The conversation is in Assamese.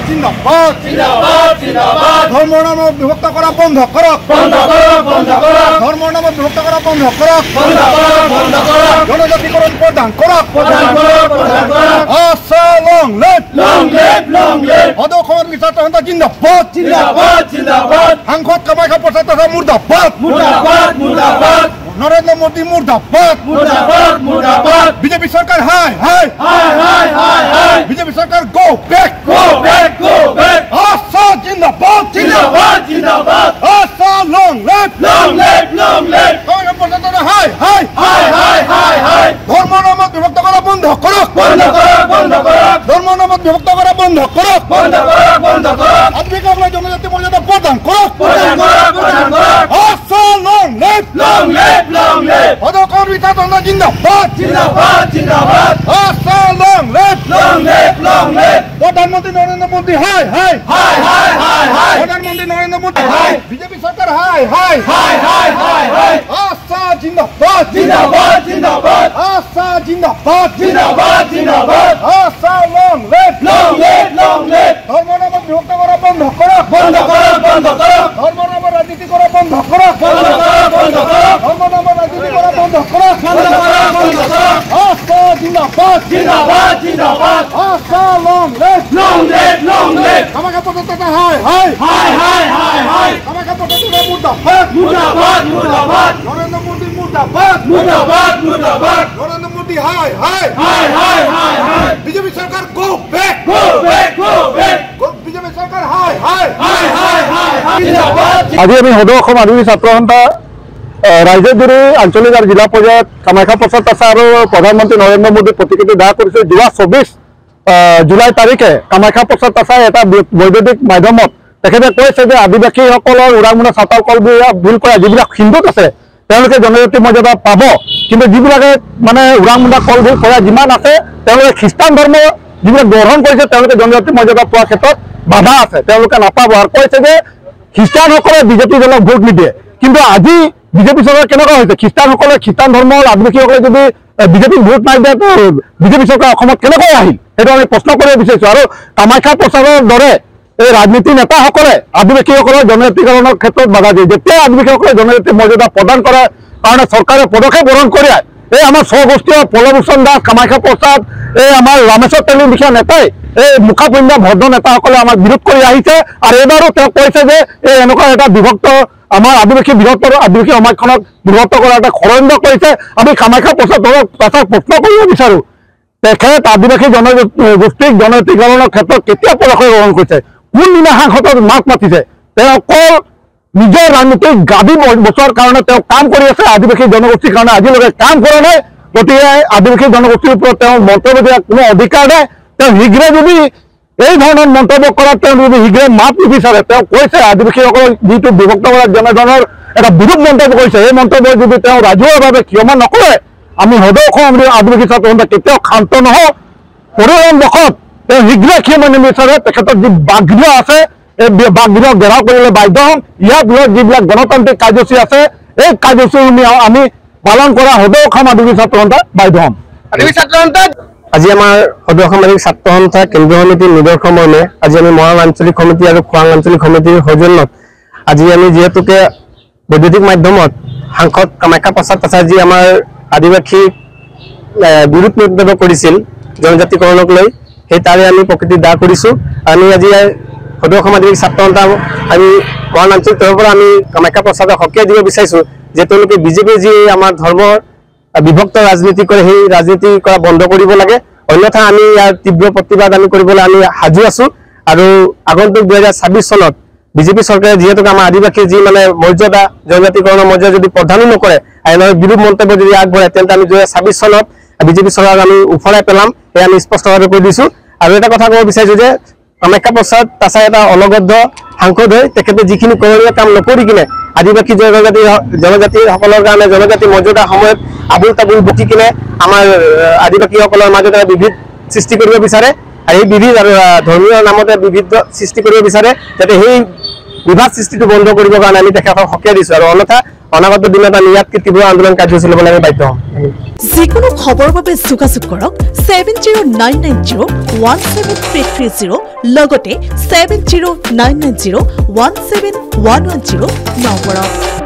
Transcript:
জিন্দাবাদ জিন্দাবাদ জিন্দাবাদ ধর্ম নাম বিভক্ত করা বন্ধ করক ধর্ম নাম বিভক্ত করা বন্ধ করক জনজাতিকরণ প্রদান করক লং লিভ অদখল বিচার জিন্দাবাদ জিন্দাবাদ সাংসদ কামাখ্যা প্রসাদ তথা মুর্দাবাদ নরেন্দ্র মোদী মুর্দাবাদ বিজেপি সরকার হাই হাই বিজেপি সরকার গো ব্যাক আশা জিন্দাবাদ আশা লং লিভ কামাখ্যা প্রসাদ তথা হাই হাই ধর্ম নাম বিভক্ত করা বন্ধ করক ধর্ম নাম বিভক্ত করা বন্ধ করক আদিবাসী আমরা জনজাতি মর্যাদা প্রদান করক আশা লং লিভ অদখল বিচার জিন্দাবাদ আশা লং লিভ প্রধানমন্ত্রী নরেন্দ্র মোদী হাই হাই প্রধানমন্ত্রী নরেন্দ্র মোদী বিজেপি সরকার হাই হাই আশা জিন্দাবাদ আশা জিন্দাবাদ আশা লং লিভ ধর্ম নাম বিভক্ত করা বন্ধ করক ধর্ম নাম রাজনীতি করা বন্ধ করক ধর্ম নাম রাজনীতি করা বন্ধ করক আশা জিন্দাবাদ আশা লং লিভ কামাখ্যা প্রসাদ তথা হাই কামাখ্যা প্রসাদ তথা মুর্দাবাদ নরেন্দ্র মোদী মুর্দাবাদ নরেন্দ্র মোদী হাই বিজেপি সরকার গো ব্যাক বিজেপি সরকার হাই আজি আমি সদৌ অসম আদিবাসী ছাত্ৰ সন্থা ৰাজ্যজুৰি আঞ্চলিক আৰু জিলা পৰ্যায়ত কামাখ্যা প্ৰসাদ তাছা আৰু প্ৰধানমন্ত্ৰী নৰেন্দ্ৰ মোদীৰ প্ৰতিকৃতি দাহ কৰিছে। যোৱা 24 জুলাই তাৰিখে কামাখ্যা প্ৰসাদ তাছাই এটা বৈদ্যুতিক মাধ্যমত তেখেতে কৈছে যে আদিবাসীসকলৰ ওৰাংমুণা চাউতাল কল বিল কৰা যিবিলাক হিন্দুত আছে তেওঁলোকে জনজাতি মৰ্যাদা পাব, কিন্তু যিবিলাকে মানে ওৰাংমুণা কল বিল কৰা যিমান আছে তেওঁলোকে খ্ৰীষ্টান ধৰ্ম যিবিলাক গ্ৰহণ কৰিছে তেওঁলোকে জনজাতি মৰ্যাদা পোৱাৰ ক্ষেত্ৰত বাধা আছে, তেওঁলোকে নাপাব। আৰু কৈছে যে খ্ৰীষ্টানসকলে বিজেপি দলক ভোট নিদিয়ে, কিন্তু আজি বিজেপি চৰকাৰ কেনেকুৱা হৈছে? খ্ৰীষ্টানসকলে খ্ৰীষ্টান ধৰ্মৰ আদিবাসীসকলে যদি বিজেপিক ভোট নাই দিয়ে তো বিজেপি চৰকাৰ অসমত কেনেকৈ আহিল সেইটো আমি প্ৰশ্ন কৰিব বিচাৰিছোঁ। আৰু কামাখ্যা প্ৰসাদৰ দৰে এই ৰাজনীতি নেতাসকলে আদিবাসীসকলৰ জনজাতিকৰণৰ ক্ষেত্ৰত বাধা দিয়ে। যেতিয়া আদিবাসীসকলে জনজাতি মৰ্যাদা প্ৰদান কৰাৰ কাৰণে চৰকাৰে পদক্ষেপ গ্ৰহণ কৰে, এই আমাৰ স্বগোষ্ঠীয় পলভূষণ দাস, কামাখ্যা প্ৰসাদ, এই আমাৰ ৰামেশ্বৰ তেলী লিখীয়া নেতাই এই মুখাপিন্ধা ভদ্ৰ নেতাসকলে আমাক বিৰোধ কৰি আহিছে। আৰু এইবাৰো তেওঁ কৈছে যে এই এনেকুৱা এটা বিভক্ত আমাৰ আদিবাসী বৃহত্তৰ আদিবাসী সমাজখনক বিভক্ত কৰাৰ এটা ষড়যন্ত্ৰ কৰিছে। আমি কামাখ্যা প্ৰসাদক তাছাক প্ৰশ্ন কৰিব বিচাৰোঁ, তেখেত আদিবাসী জনগোষ্ঠীক জনজাতিকৰণৰ ক্ষেত্ৰত কেতিয়া পদক্ষেপ গ্ৰহণ কৰিছে? কোনদিনা সাংসদত মাত মাতিছে? তেওঁ অকল নিজৰ ৰাজনীতিক গাদী বচোৱাৰ কাৰণে তেওঁ কাম কৰি আছে, আদিবাসী জনগোষ্ঠীৰ কাৰণে আজিলৈকে কাম কৰা নাই। গতিকে আদিবাসী জনগোষ্ঠীৰ ওপৰত তেওঁ মন্তব্য দিয়াৰ কোনো অধিকাৰ নাই। তেওঁ শীঘ্ৰে যদি এই ধৰণৰ মন্তব্য কৰাত তেওঁ যদি শীঘ্ৰে মাত নিবিচাৰে, তেওঁ কৈছে আদিবাসীসকলক যিটো বিভক্ত কৰাত যেনেধৰণৰ এটা বিৰূপ মন্তব্য কৰিছে, এই মন্তব্য যদি তেওঁ ৰাজহুৱাভাৱে ক্ষমা নকৰে, আমি সদৌ অসম আদিবাসী ছাত্ৰ সন্থা কেতিয়াও ক্ষান্ত নহওঁ। পৰিৱৰ্তন বশত তেওঁ শীঘ্ৰে ক্ষমা নিবিচাৰে, তেখেতৰ যি বাঘগৃহ আছে এই বাঘগৃহ ঘেৰাও কৰিবলৈ বাধ্য হ'ম। ইয়াৰ বিৰুদ্ধে যিবিলাক গণতান্ত্ৰিক কাৰ্যসূচী আছে এই কাৰ্যসূচী আমি পালন কৰা সদৌ অসম আদিবাসী ছাত্ৰ সন্থা বাধ্য হ'ম। আজি আমাৰ সদৌ অসম আদিবাসী ছাত্ৰ সন্থা কেন্দ্ৰীয় সমিতিৰ নিদৰ্শন মৰ্মে আজি আমি মৰাণ আঞ্চলিক সমিতি আৰু খোৱাং আঞ্চলিক সমিতিৰ সৌজন্যত আজি আমি যিহেতুকে বৈদ্যুতিক মাধ্যমত সাংসদ কামাখ্যা প্ৰসাদ তাছাই যি আমাৰ আদিবাসীক বিৰোধ মন্তব্য কৰিছিল জনজাতিকৰণক লৈ, সেই তাৰে আমি প্ৰকৃতি দাহ কৰিছোঁ। আমি আজি সদৌ অসম আদিবাসী ছাত্ৰ সন্থা আমি মৰাণ আঞ্চলিক তৰফৰ পৰা আমি কামাখ্যা প্ৰসাদক সকীয়াই দিব বিচাৰিছোঁ যে তেওঁলোকে বিজেপিৰ যি আমাৰ ধৰ্মৰ বিভক্ত ৰাজনীতি কৰে সেই ৰাজনীতি কৰা বন্ধ কৰিব লাগে, অন্যথা আমি ইয়াৰ তীব্ৰ প্ৰতিবাদ আমি কৰিবলৈ আমি সাজু আছোঁ। আৰু আগন্তুক 2026 চনত বিজেপি চৰকাৰে যিহেতুকে আমাৰ আদিবাসীৰ যি মানে মৰ্যাদা জনজাতিকৰণৰ মৰ্যাদা যদি প্ৰদানো নকৰে, এনেদৰে বিৰূপ মন্তব্য যদি আগবঢ়ায়, তেন্তে আমি 2026 চনত বিজেপি চৰকাৰক আমি উফৰাই পেলাম, সেয়া আমি স্পষ্টভাৱে কৈ দিছোঁ। আৰু এটা কথা ক'ব বিচাৰিছোঁ যে কামাখ্যা প্ৰসাদ তাছাই এটা অলগদ্ধ সাংসদ হৈ তেখেতে যিখিনি কৰণীয় কাম নকৰি কিনে আদিবাসী জনজাতিসকলৰ কাৰণে জনজাতি মৰ্যাদাৰ সময়ত আবুল তাবুল বকি কিনে আমাৰ আদিবাসীসকলৰ মাজত এটা বিভেদ সৃষ্টি কৰিব বিচাৰে। আৰু এই বিভেদ আৰু ধৰ্মীয় নামতে বিভেদ সৃষ্টি কৰিব বিচাৰে, যাতে সেই বিভাদ সৃষ্টিটো বন্ধ কৰিবৰ কাৰণে আমি তেখেতক হকিয়াই দিছোঁ আৰু অন্যথা অনাগত দিনত আমি ইয়াত তীব্ৰ আন্দোলন কাৰ্যসূচী ল'বলৈ আমি বাধ্য হ'ম যিকোনো খবৰৰ বাবে যোগাযোগ কৰক 7099017330 লগতে 7099017110 নম্বৰত